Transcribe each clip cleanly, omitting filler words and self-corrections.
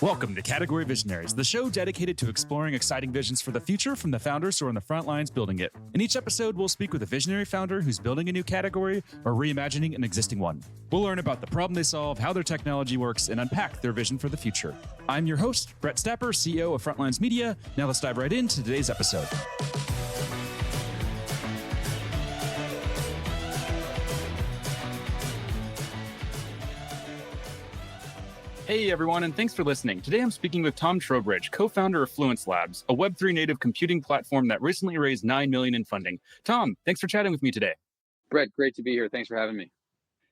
Welcome to Category Visionaries, the show dedicated to exploring exciting visions for the future from the founders who are on the front lines building it. In each episode, we'll speak with a visionary founder who's building a new category or reimagining an existing one. We'll learn about the problem they solve, how their technology works, and unpack their vision for the future. I'm your host, Brett Stapper, CEO of Frontlines Media. Now let's dive right into today's episode. Hey everyone, and thanks for listening. Today I'm speaking with Tom Trowbridge, co-founder of Fluence Labs, a Web3 native computing platform that recently raised $9 million in funding. Tom, thanks for chatting with me today. Brett, great to be here. Thanks for having me.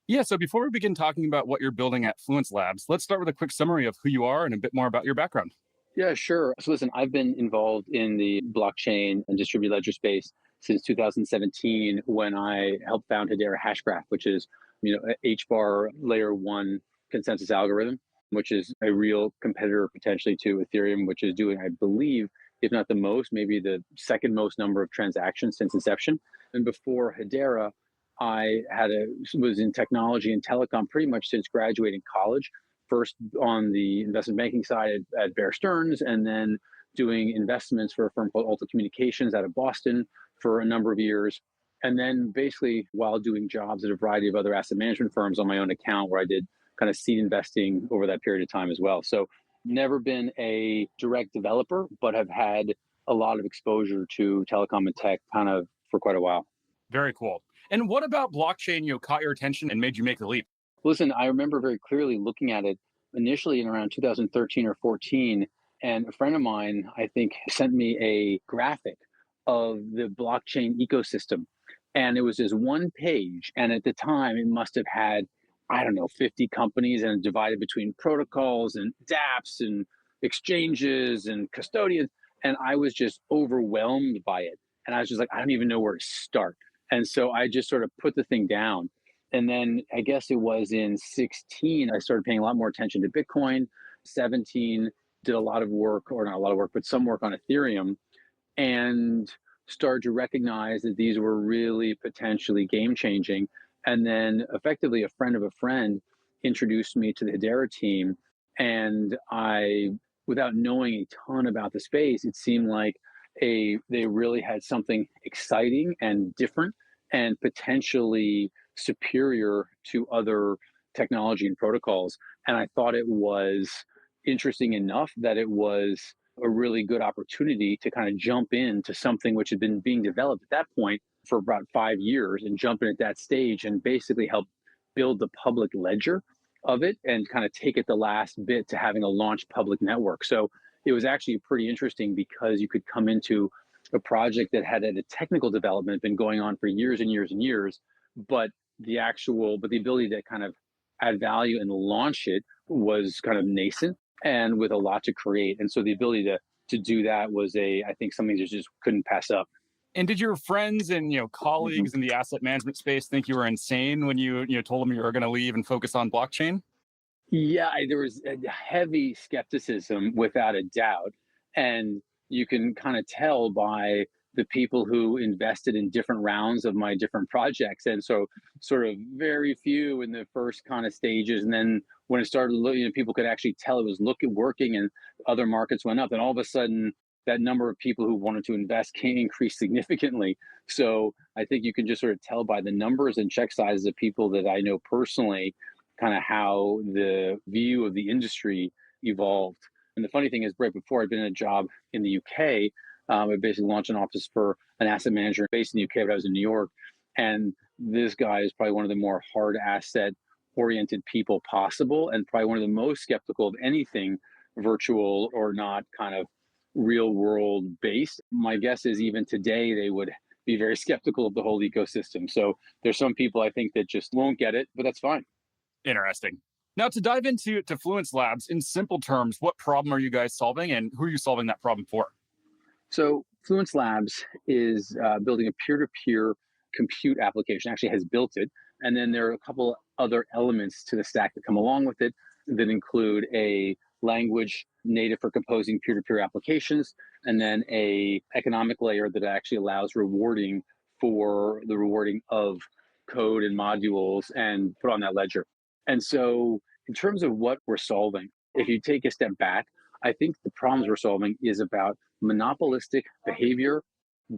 Yeah, so before we begin talking about what you're building at Fluence Labs, let's start with a quick summary of who you are and a bit more about your background. Yeah, sure. So listen, I've been involved in the blockchain and distributed ledger space since 2017 when I helped found Hedera Hashgraph, which is, a HBAR layer one consensus algorithm, which is a real competitor potentially to Ethereum, which is doing, I believe, if not the most, maybe the second most number of transactions since inception. And before Hedera, I was in technology and telecom pretty much since graduating college. First on the investment banking side at Bear Stearns, and then doing investments for a firm called Alta Communications out of Boston for a number of years. And then basically while doing jobs at a variety of other asset management firms on my own account, where I did kind of seed investing over that period of time as well. So never been a direct developer, but have had a lot of exposure to telecom and tech kind of for quite a while. Very cool. And what about blockchain, caught your attention and made you make the leap? Listen, I remember very clearly looking at it initially in around 2013 or 14, and a friend of mine, I think, sent me a graphic of the blockchain ecosystem. And it was just one page. And at the time, it must have had 50 companies and divided between protocols and dApps and exchanges and custodians. And I was just overwhelmed by it. And I was just like, I don't even know where to start. And so I just sort of put the thing down. And then I guess it was in 16, I started paying a lot more attention to Bitcoin. 17, did a lot of work, or not a lot of work, but some work on Ethereum, and started to recognize that these were really potentially game changing. And then effectively a friend of a friend introduced me to the Hedera team. And I, without knowing a ton about the space, it seemed like they really had something exciting and different and potentially superior to other technology and protocols. And I thought it was interesting enough that it was a really good opportunity to kind of jump into something which had been being developed at that point for about 5 years, and jump in at that stage and basically help build the public ledger of it and kind of take it the last bit to having a launch public network. So it was actually pretty interesting because you could come into a project that had a technical development been going on for years and years and years, but the ability to kind of add value and launch it was kind of nascent and with a lot to create. And so the ability to do that was I think something that just couldn't pass up. And did your friends and colleagues in the asset management space think you were insane when you told them you were going to leave and focus on blockchain? Yeah, there was a heavy skepticism without a doubt. And you can kind of tell by the people who invested in different rounds of my different projects. And so sort of very few in the first kind of stages. And then when it started, people could actually tell it was working, and other markets went up. And all of a sudden, that number of people who wanted to invest increased significantly. So I think you can just sort of tell by the numbers and check sizes of people that I know personally, kind of how the view of the industry evolved. And the funny thing is, right before I'd been in a job in the UK, I basically launched an office for an asset manager based in the UK, but I was in New York. And this guy is probably one of the more hard asset oriented people possible, and probably one of the most skeptical of anything virtual or not kind of real world based. My guess is even today, they would be very skeptical of the whole ecosystem. So there's some people I think that just won't get it, but that's fine. Interesting. Now, to dive into Fluence Labs, in simple terms, what problem are you guys solving and who are you solving that problem for? So Fluence Labs is building a peer-to-peer compute application, actually has built it. And then there are a couple other elements to the stack that come along with it that include a language native for composing peer-to-peer applications, and then a economic layer that actually allows rewarding for the rewarding of code and modules and put on that ledger. And so in terms of what we're solving, if you take a step back, I think the problems we're solving is about monopolistic behavior,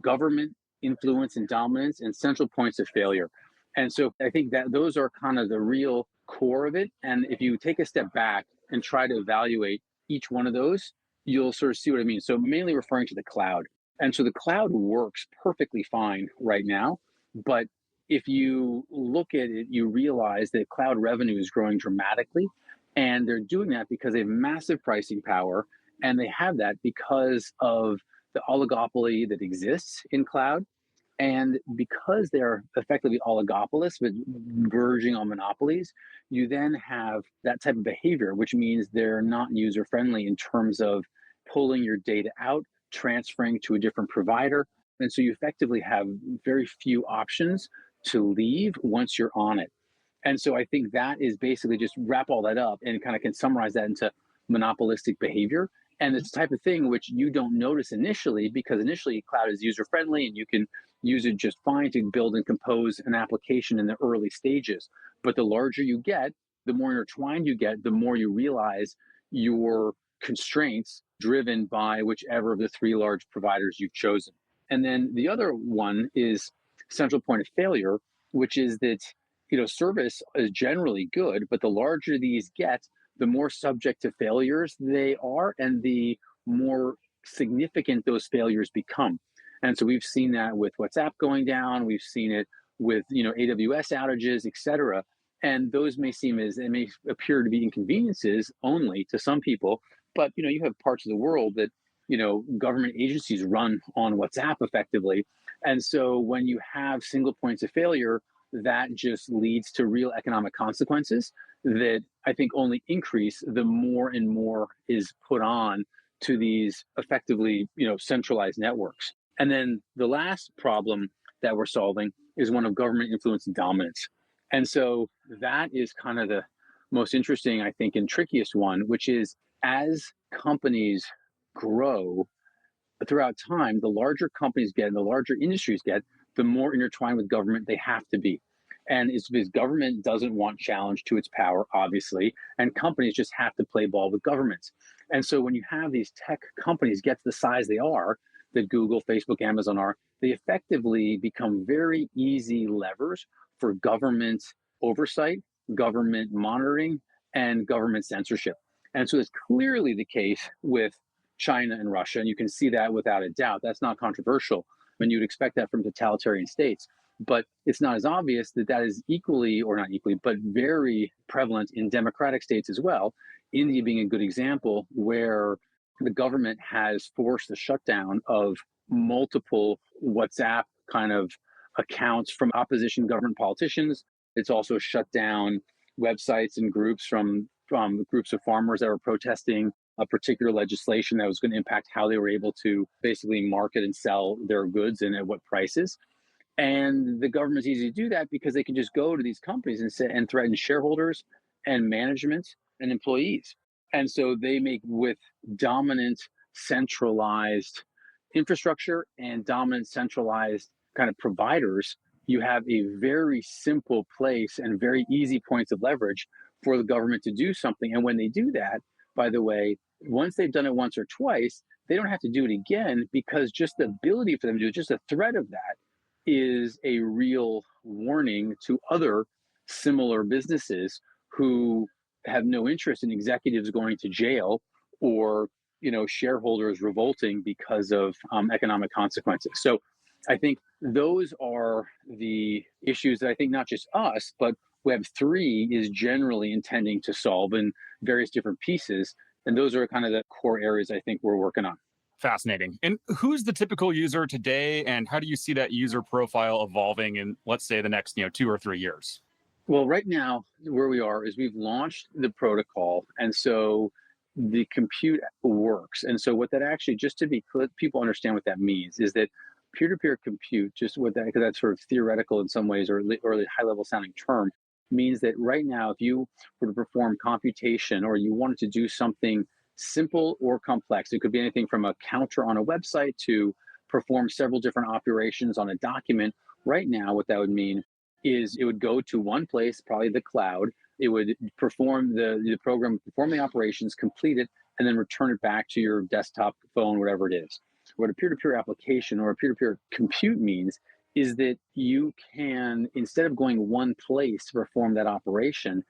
government influence and dominance, and central points of failure. And so I think that those are kind of the real core of it. And if you take a step back and try to evaluate each one of those, you'll sort of see what I mean. So mainly referring to the cloud. And so the cloud works perfectly fine right now. But if you look at it, you realize that cloud revenue is growing dramatically. And they're doing that because they have massive pricing power. And they have that because of the oligopoly that exists in cloud. And because they're effectively oligopolists, but verging on monopolies, you then have that type of behavior, which means they're not user friendly in terms of pulling your data out, transferring to a different provider. And so you effectively have very few options to leave once you're on it. And so I think that is basically just wrap all that up and kind of can summarize that into monopolistic behavior. And it's the type of thing which you don't notice initially because initially cloud is user friendly and you can use it just fine to build and compose an application in the early stages. But the larger you get, the more intertwined you get, the more you realize your constraints driven by whichever of the three large providers you've chosen. And then the other one is central point of failure, which is that service is generally good, but the larger these get, the more subject to failures they are and the more significant those failures become. And so we've seen that with WhatsApp going down, we've seen it with AWS outages, et cetera. And those may appear to be inconveniences only to some people, but you have parts of the world that government agencies run on WhatsApp effectively. And so when you have single points of failure, that just leads to real economic consequences that I think only increase the more and more is put on to these effectively, centralized networks. And then the last problem that we're solving is one of government influence and dominance. And so that is kind of the most interesting, I think, and trickiest one, which is as companies grow throughout time, the larger companies get and the larger industries get, the more intertwined with government they have to be. And it's because government doesn't want challenge to its power, obviously, and companies just have to play ball with governments. And so when you have these tech companies get to the size they are, that Google, Facebook, Amazon are, they effectively become very easy levers for government oversight, government monitoring, and government censorship. And so it's clearly the case with China and Russia, and you can see that without a doubt. That's not controversial. I mean, you'd expect that from totalitarian states, but it's not as obvious that that is equally, or not equally, but very prevalent in democratic states as well. India being a good example, where the government has forced the shutdown of multiple WhatsApp kind of accounts from opposition government politicians. It's also shut down websites and groups from groups of farmers that were protesting a particular legislation that was going to impact how they were able to basically market and sell their goods and at what prices. And the government's easy to do that because they can just go to these companies and threaten shareholders and management and employees. And so they make with dominant centralized infrastructure and dominant centralized kind of providers, you have a very simple place and very easy points of leverage for the government to do something. And when they do that, by the way, once they've done it once or twice, they don't have to do it again because just the ability for them to do it, just the threat of that is a real warning to other similar businesses who have no interest in executives going to jail or shareholders revolting because of economic consequences. So I think those are the issues that I think not just us, but Web3 is generally intending to solve in various different pieces. And those are kind of the core areas I think we're working on. Fascinating. And who's the typical user today, and how do you see that user profile evolving in, let's say, the next 2 or 3 years? Well, right now, where we are is we've launched the protocol. And so the compute works. And so what that actually, just to be clear, people understand what that means, is that peer-to-peer compute, just what that, because that's sort of theoretical in some ways or a high-level sounding term, means that right now, if you were to perform computation or you wanted to do something simple or complex, it could be anything from a counter on a website to perform several different operations on a document. Right now, what that would mean is it would go to one place, probably the cloud, It would perform the program, would perform the operations, complete it, and then return it back to your desktop, phone, whatever it is. What a peer-to-peer application or a peer-to-peer compute means is that you can, instead of going one place to perform that operation,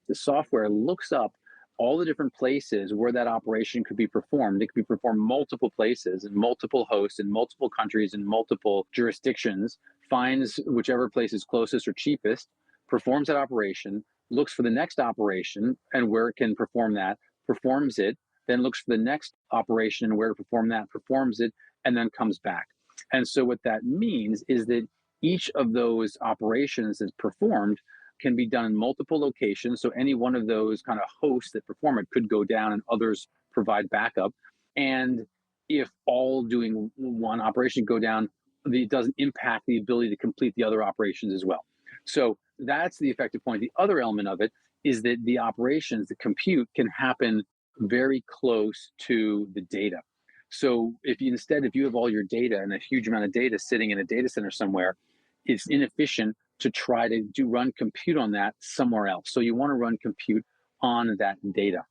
the software looks up all the different places where that operation could be performed. It could be performed multiple places and multiple hosts in multiple countries and multiple jurisdictions, finds whichever place is closest or cheapest, performs that operation, looks for the next operation and where it can perform that, performs it, then looks for the next operation and where to perform that, performs it, and then comes back. And so what that means is that each of those operations that's performed can be done in multiple locations. So any one of those kind of hosts that perform it could go down and others provide backup. And if all doing one operation go down, it doesn't impact the ability to complete the other operations as well. So that's the effective point. The other element of it is that the operations, the compute can happen very close to the data. So if you have all your data and a huge amount of data sitting in a data center somewhere, it's inefficient to try to run compute on that somewhere else. So you want to run compute on that data.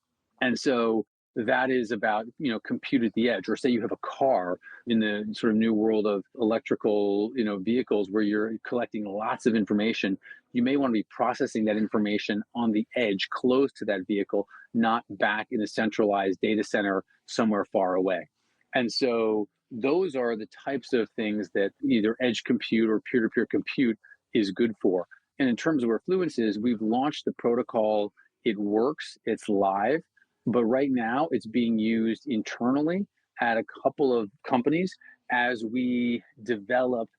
And so that is about, compute at the edge. Or say you have a car in the sort of new world of electrical, vehicles where you're collecting lots of information. You may want to be processing that information on the edge close to that vehicle, not back in a centralized data center somewhere far away. And so those are the types of things that either edge compute or peer-to-peer compute is good for. And in terms of where Fluence is, we've launched the protocol. It works, it's live, but right now it's being used internally at a couple of companies as we develop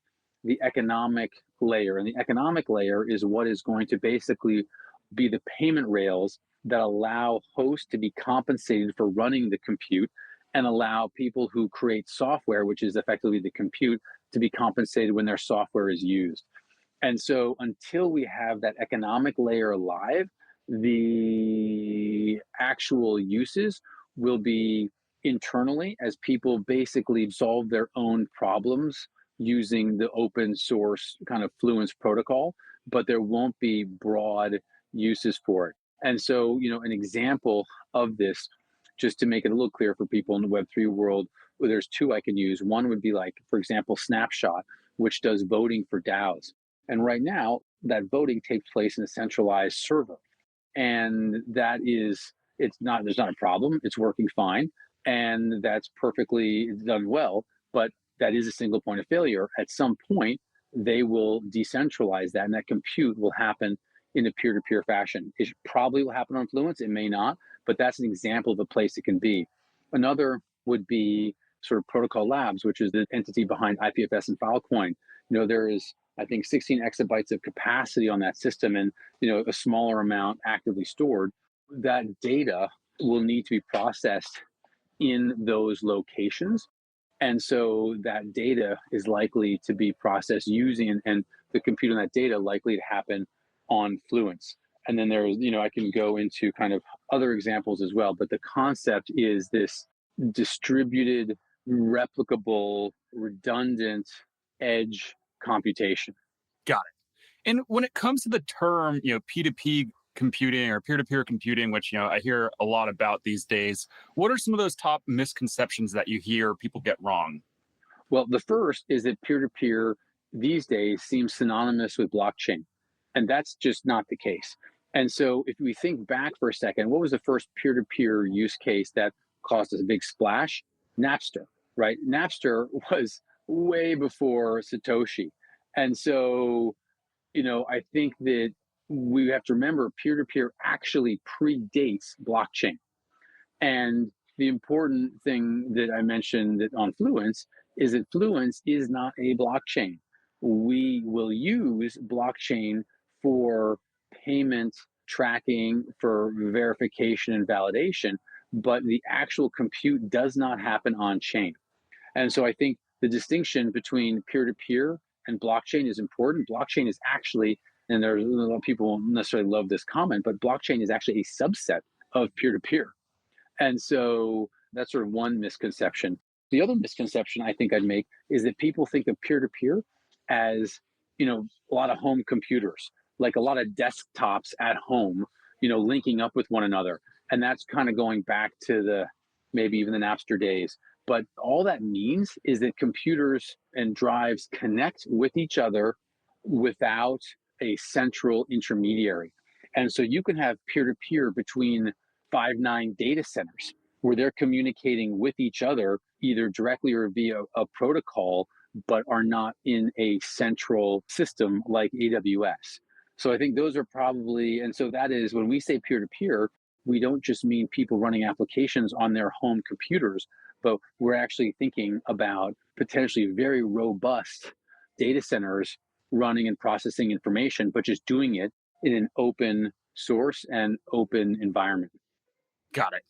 the economic layer. And the economic layer is what is going to basically be the payment rails that allow hosts to be compensated for running the compute and allow people who create software, which is effectively the compute, to be compensated when their software is used. And so until we have that economic layer live, the actual uses will be internally as people basically solve their own problems using the open source kind of Fluence protocol, but there won't be broad uses for it. And so, an example of this, just to make it a little clear for people in the Web3 world, well, there's two I can use. One would be like, for example, Snapshot, which does voting for DAOs. And right now, that voting takes place in a centralized server. And there's not a problem. It's working fine. And that's perfectly done well. But that is a single point of failure. At some point, they will decentralize that, and that compute will happen in a peer-to-peer fashion. It probably will happen on Fluence. It may not, but that's an example of a place it can be. Another would be sort of Protocol Labs, which is the entity behind IPFS and Filecoin. There is, I think, 16 exabytes of capacity on that system and, a smaller amount actively stored. That data will need to be processed in those locations. And so that data is likely to be processed using, and the compute on that data likely to happen on Fluence. And then there's, I can go into kind of other examples as well, but the concept is this distributed, replicable, redundant edge computation. Got it. And when it comes to the term, P2P computing or peer-to-peer computing, which, I hear a lot about these days, what are some of those top misconceptions that you hear people get wrong? Well, the first is that peer-to-peer these days seems synonymous with blockchain, and that's just not the case. And so if we think back for a second, what was the first peer-to-peer use case that caused us a big splash? Napster, right? Napster was way before Satoshi. And so, I think that we have to remember peer-to-peer actually predates blockchain. And the important thing that I mentioned that on Fluence is that Fluence is not a blockchain. We will use blockchain for payment tracking, for verification and validation, but the actual compute does not happen on chain. And so I think the distinction between peer-to-peer and blockchain is important. Blockchain is actually, and there's a lot of people won't necessarily love this comment, but blockchain is actually a subset of peer-to-peer. And so that's sort of one misconception. The other misconception I think I'd make is that people think of peer-to-peer as, a lot of home computers, like a lot of desktops at home, linking up with one another. And that's kind of going back to the maybe even the Napster days. But all that means is that computers and drives connect with each other without a central intermediary. And so you can have peer to peer between 5 9 data centers where they're communicating with each other either directly or via a protocol, but are not in a central system like AWS. So I think those are probably, and so that is when we say peer to peer, we don't just mean people running applications on their home computers, but we're actually thinking about potentially very robust data centers running and processing information, but just doing it in an open source and open environment. Got it.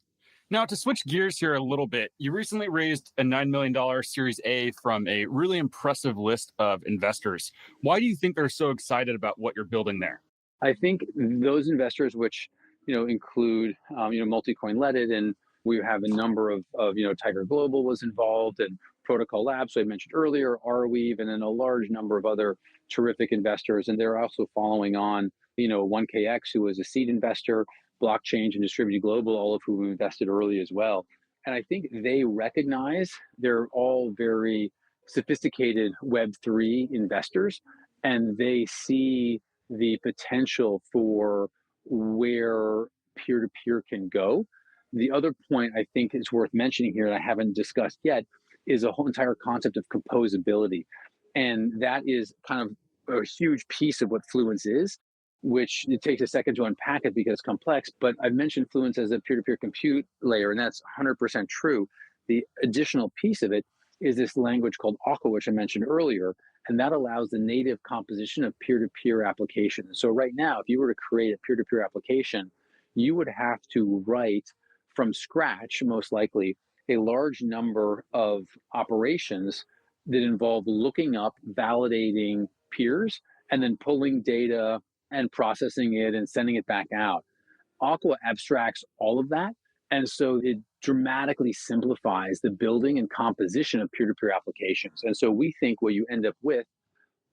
Now, to switch gears here a little bit, you recently raised a $9 million Series A from a really impressive list of investors. Why do you think they're so excited about what you're building there? I think those investors, which include Multicoin led it, and we have a number of Tiger Global was involved, and Protocol Labs, so I mentioned earlier, Arweave, and then a large number of other terrific investors, and they're also following on 1KX, who was a seed investor, Blockchain and Distributed Global, all of whom invested early as well. And I think they recognize they're all very sophisticated Web3 investors, and they see the potential for where peer to peer can go. The other point I think is worth mentioning here that I haven't discussed yet is a whole entire concept of composability. And that is kind of a huge piece of what Fluence is, which it takes a second to unpack it because it's complex. But I've mentioned Fluence as a peer to peer compute layer, and that's 100% true. The additional piece of it is this language called Aqua, which I mentioned earlier, and that allows the native composition of peer-to-peer applications. So right now, if you were to create a peer-to-peer application, you would have to write from scratch, most likely, a large number of operations that involve looking up, validating peers, and then pulling data and processing it and sending it back out. Aqua abstracts all of that. And so it dramatically simplifies the building and composition of peer to peer applications. And so we think what you end up with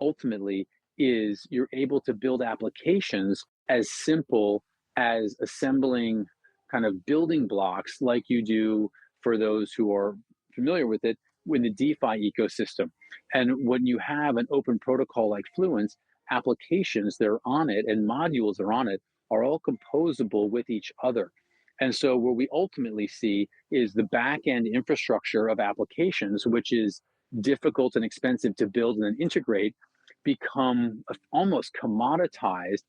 ultimately is you're able to build applications as simple as assembling kind of building blocks like you do for those who are familiar with it in the DeFi ecosystem. And when you have an open protocol like Fluence, applications that are on it and modules that are on it are all composable with each other. And so what we ultimately see is the back end infrastructure of applications, which is difficult and expensive to build and then integrate, become almost commoditized,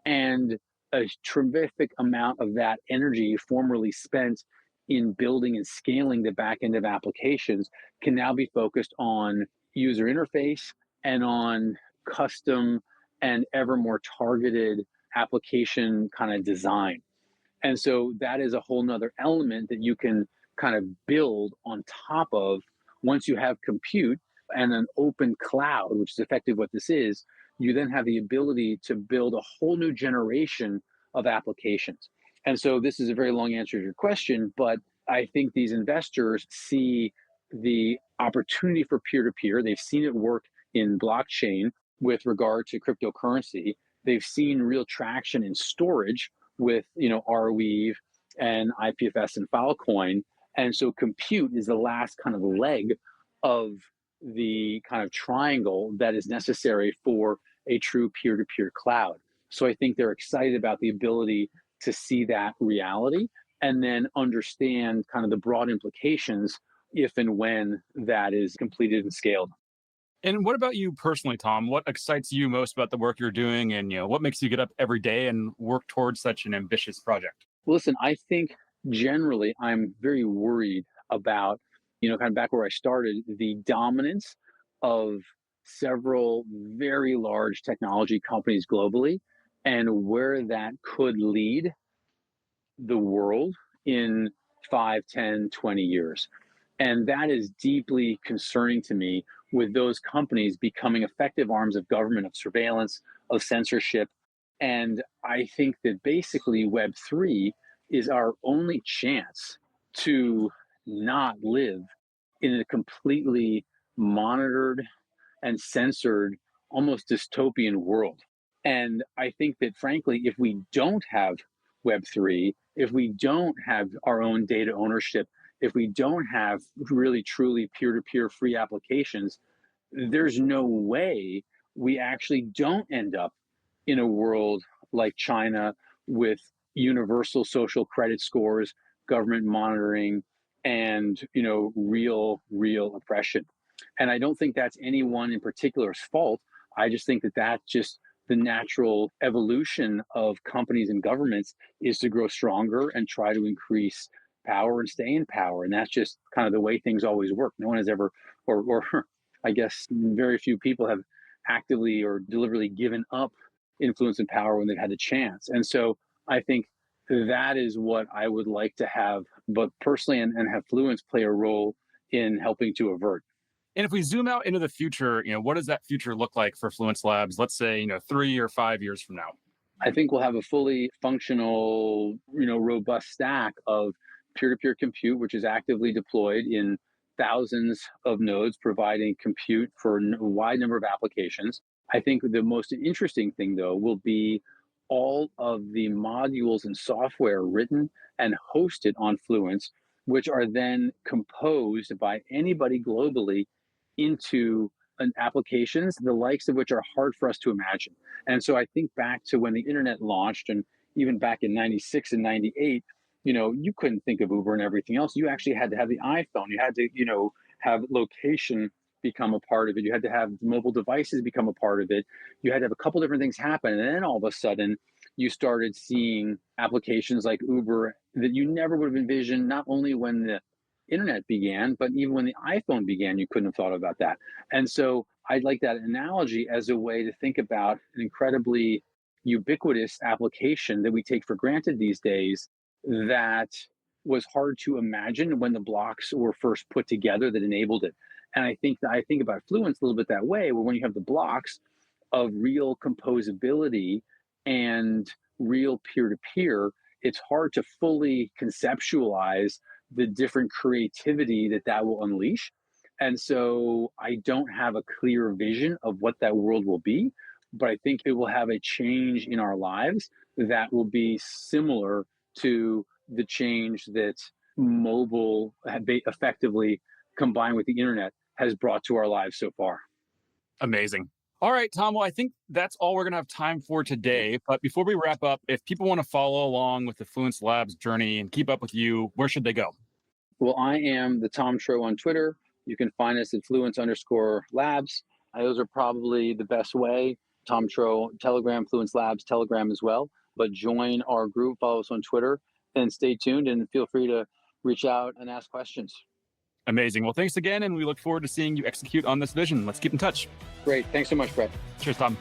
and a terrific amount of that energy formerly spent in building and scaling the back end of applications can now be focused on user interface and on custom and ever more targeted application kind of design. And so that is a whole nother element that you can kind of build on top of once you have compute and an open cloud, which is effectively what this is. You then have the ability to build a whole new generation of applications. And so this is a very long answer to your question, but I think these investors see the opportunity for peer to peer. They've seen it work in blockchain with regard to cryptocurrency. They've seen real traction in storage with Arweave and IPFS and Filecoin. And so compute is the last kind of leg of the kind of triangle that is necessary for a true peer-to-peer cloud. So I think they're excited about the ability to see that reality and then understand kind of the broad implications if and when that is completed and scaled. And what about you personally, Tom? What excites you most about the work you're doing, and what makes you get up every day and work towards such an ambitious project? Listen, I think generally I'm very worried about, kind of back where I started, the dominance of several very large technology companies globally and where that could lead the world in 5, 10, 20 years. And that is deeply concerning to me with those companies becoming effective arms of government, of surveillance, of censorship. And I think that basically Web3 is our only chance to not live in a completely monitored and censored, almost dystopian world. And I think that, frankly, if we don't have Web3, if we don't have our own data ownership, if we don't have really truly peer-to-peer free applications, there's no way we actually don't end up in a world like China with universal social credit scores, government monitoring, and real oppression. And I don't think that's anyone in particular's fault. I just think that that's just the natural evolution of companies and governments is to grow stronger and try to increase power and stay in power. And that's just kind of the way things always work. No one has ever, or I guess very few people have actively or deliberately given up influence and power when they've had the chance. And so I think that is what I would like to have, but personally, and have Fluence play a role in helping to avert. And if we zoom out into the future, what does that future look like for Fluence Labs? Let's say, 3 or 5 years from now. I think we'll have a fully functional, robust stack of peer-to-peer compute, which is actively deployed in thousands of nodes, providing compute for a wide number of applications. I think the most interesting thing, though, will be all of the modules and software written and hosted on Fluence, which are then composed by anybody globally into applications, the likes of which are hard for us to imagine. And so I think back to when the internet launched, and even back in 96 and 98, you couldn't think of Uber and everything else. You actually had to have the iPhone. You had to, have location become a part of it. You had to have mobile devices become a part of it. You had to have a couple different things happen. And then all of a sudden, you started seeing applications like Uber that you never would have envisioned, not only when the internet began, but even when the iPhone began, you couldn't have thought about that. And so I like that analogy as a way to think about an incredibly ubiquitous application that we take for granted these days that was hard to imagine when the blocks were first put together that enabled it. And I think about Fluence a little bit that way, where when you have the blocks of real composability and real peer-to-peer, it's hard to fully conceptualize the different creativity that will unleash. And so I don't have a clear vision of what that world will be, but I think it will have a change in our lives that will be similar to the change that mobile effectively combined with the internet has brought to our lives so far. Amazing. All right, Tom. Well, I think that's all we're going to have time for today. But before we wrap up, if people want to follow along with the Fluence Labs journey and keep up with you, where should they go? Well, I am the Tom Tro on Twitter. You can find us at Fluence_Labs. Those are probably the best way. Tom Tro, Telegram, Fluence Labs, Telegram as well. But join our group, follow us on Twitter, and stay tuned and feel free to reach out and ask questions. Amazing. Well, thanks again, and we look forward to seeing you execute on this vision. Let's keep in touch. Great. Thanks so much, Brett. Cheers, Tom.